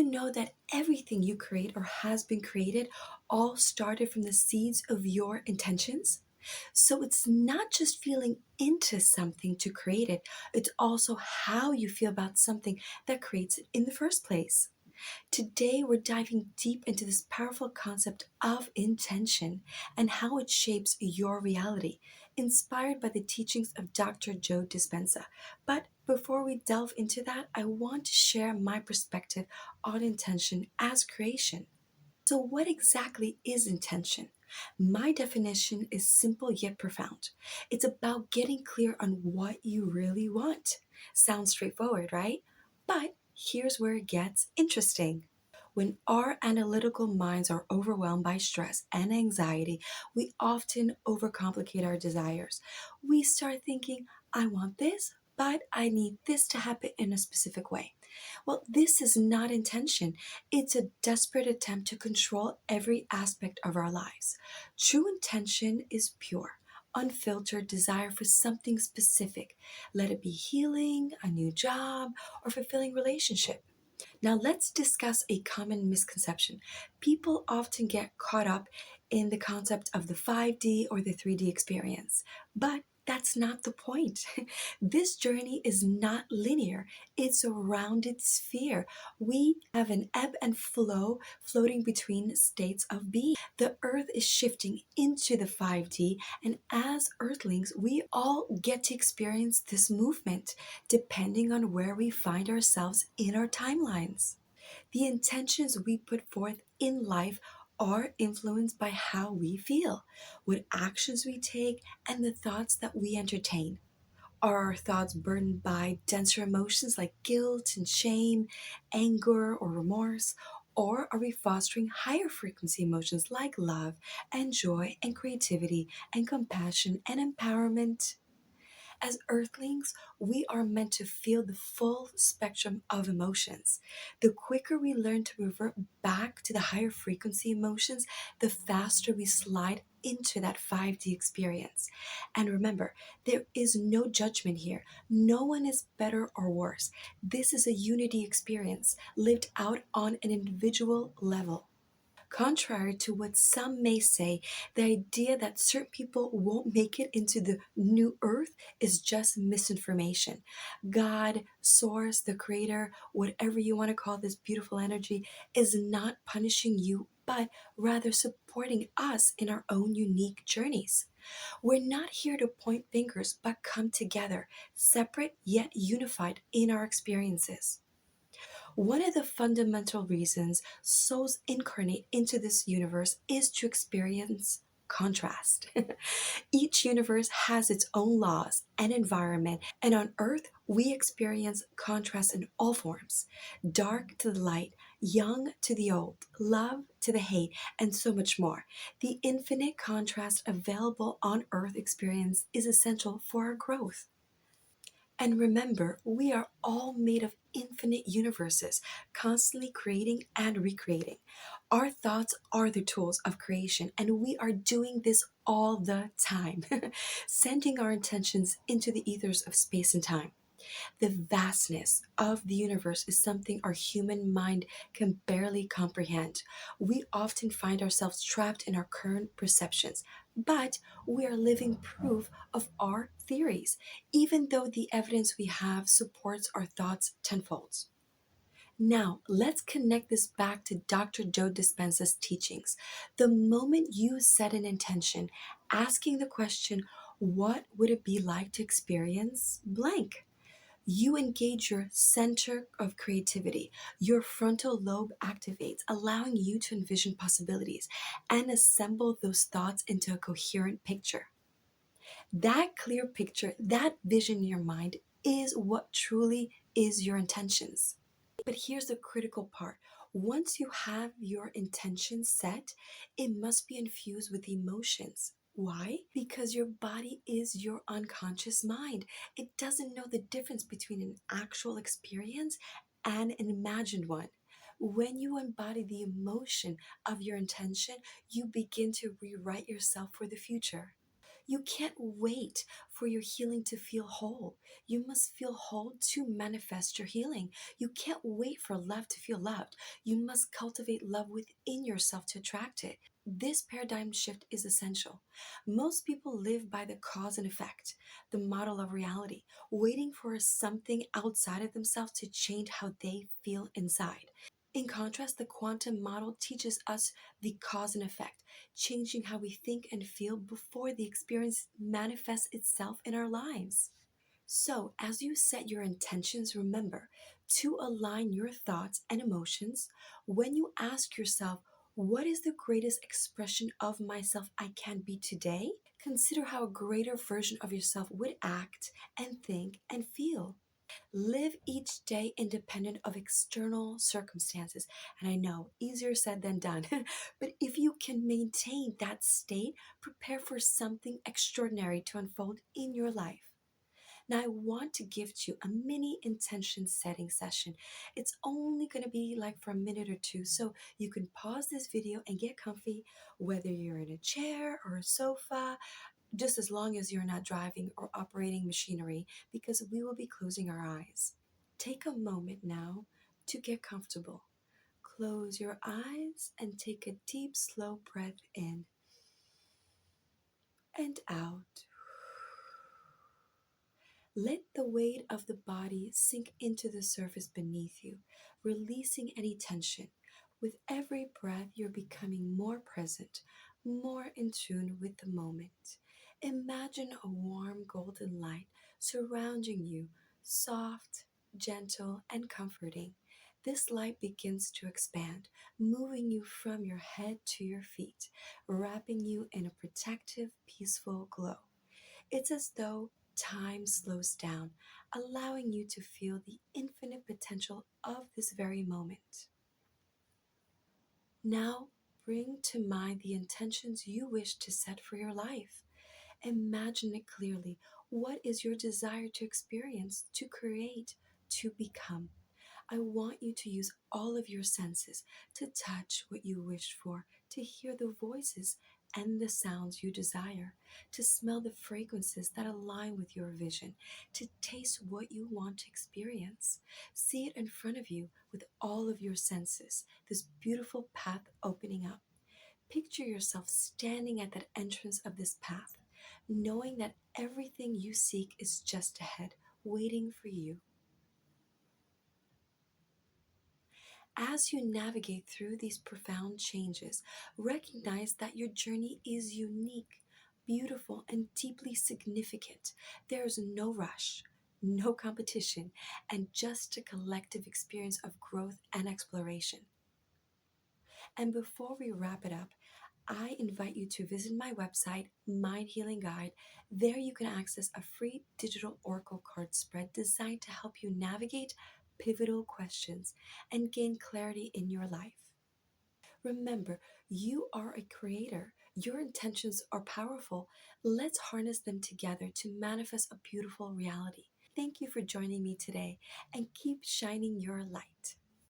you know that everything you create or has been created all started from the seeds of your intentions? So it's not just feeling into something to create it, it's also how you feel about something that creates it in the first place. Today, we're diving deep into this powerful concept of intention and how it shapes your reality, inspired by the teachings of Dr. Joe Dispenza. But before we delve into that, I want to share my perspective on intention as creation. So, what exactly is intention? My definition is simple yet profound. It's about getting clear on what you really want. Sounds straightforward, right? But here's where it gets interesting. When our analytical minds are overwhelmed by stress and anxiety, we often overcomplicate our desires. We start thinking, I want this, but I need this to happen in a specific way. Well, this is not intention. It's a desperate attempt to control every aspect of our lives. True intention is pure, unfiltered desire for something specific. Let it be healing, a new job, or fulfilling relationship. Now, let's discuss a common misconception. People often get caught up in the concept of the 5D or the 3D experience, but that's not the point. This journey is not linear, it's a rounded sphere. We have an ebb and flow floating between states of being. The earth is shifting into the 5D, and as earthlings, we all get to experience this movement depending on where we find ourselves in our timelines. The intentions we put forth in life are influenced by how we feel, what actions we take, and the thoughts that we entertain. Are our thoughts burdened by denser emotions like guilt and shame, anger or remorse? Or are we fostering higher frequency emotions like love and joy and creativity and compassion and empowerment? As earthlings, we are meant to feel the full spectrum of emotions. The quicker we learn to revert back to the higher frequency emotions, the faster we slide into that 5D experience. And remember, there is no judgment here. No one is better or worse. This is a unity experience lived out on an individual level. Contrary to what some may say, the idea that certain people won't make it into the new earth is just misinformation. God, Source, the Creator, whatever you want to call this beautiful energy, is not punishing you, but rather supporting us in our own unique journeys. We're not here to point fingers, but come together, separate yet unified in our experiences. One of the fundamental reasons souls incarnate into this universe is to experience contrast. Each universe has its own laws and environment, and on Earth, we experience contrast in all forms: dark to the light, young to the old, love to the hate, and so much more. The infinite contrast available on Earth experience is essential for our growth. And remember, we are all made of infinite universes, constantly creating and recreating. Our thoughts are the tools of creation, and we are doing this all the time, sending our intentions into the ethers of space and time. The vastness of the universe is something our human mind can barely comprehend. We often find ourselves trapped in our current perceptions, but we are living proof of our theories, even though the evidence we have supports our thoughts tenfold. Now, let's connect this back to Dr. Joe Dispenza's teachings. The moment you set an intention, asking the question, what would it be like to experience blank? You engage your center of creativity. Your frontal lobe activates, allowing you to envision possibilities and assemble those thoughts into a coherent picture. That clear picture, that vision in your mind is what truly is your intentions. But here's the critical part. Once you have your intention set, it must be infused with emotions. Why? Because your body is your unconscious mind. It doesn't know the difference between an actual experience and an imagined one. When you embody the emotion of your intention, you begin to rewrite yourself for the future. You can't wait for your healing to feel whole. You must feel whole to manifest your healing. You can't wait for love to feel loved. You must cultivate love within yourself to attract it. This paradigm shift is essential. Most people live by the cause and effect, the model of reality, waiting for something outside of themselves to change how they feel inside. In contrast, the quantum model teaches us the cause and effect, changing how we think and feel before the experience manifests itself in our lives. So, as you set your intentions, remember to align your thoughts and emotions. When you ask yourself, what is the greatest expression of myself I can be today? Consider how a greater version of yourself would act and think and feel. Live each day independent of external circumstances. And I know, easier said than done. But if you can maintain that state, prepare for something extraordinary to unfold in your life. Now, I want to gift you a mini intention setting session. It's only going to be like for a minute or two, so you can pause this video and get comfy, whether you're in a chair or a sofa, just as long as you're not driving or operating machinery, because we will be closing our eyes. Take a moment now to get comfortable. Close your eyes and take a deep, slow breath in and out. Let the weight of the body sink into the surface beneath you, releasing any tension. With every breath, you're becoming more present, more in tune with the moment. Imagine a warm golden light surrounding you, soft, gentle, and comforting. This light begins to expand, moving you from your head to your feet, wrapping you in a protective, peaceful glow. It's as though time slows down, allowing you to feel the infinite potential of this very moment. Now, bring to mind the intentions you wish to set for your life. Imagine it clearly. What is your desire to experience, to create, to become? I want you to use all of your senses to touch what you wished for, to hear the voices and the sounds you desire, to smell the fragrances that align with your vision, to taste what you want to experience. See it in front of you with all of your senses, this beautiful path opening up. Picture yourself standing at that entrance of this path, knowing that everything you seek is just ahead, waiting for you. As you navigate through these profound changes, recognize that your journey is unique, beautiful, and deeply significant. There is no rush, no competition, and just a collective experience of growth and exploration. And before we wrap it up, I invite you to visit my website, Mind Healing Guide. There you can access a free digital oracle card spread designed to help you navigate pivotal questions and gain clarity in your life. Remember, you are a creator. Your intentions are powerful. Let's harness them together to manifest a beautiful reality. Thank you for joining me today and keep shining your light.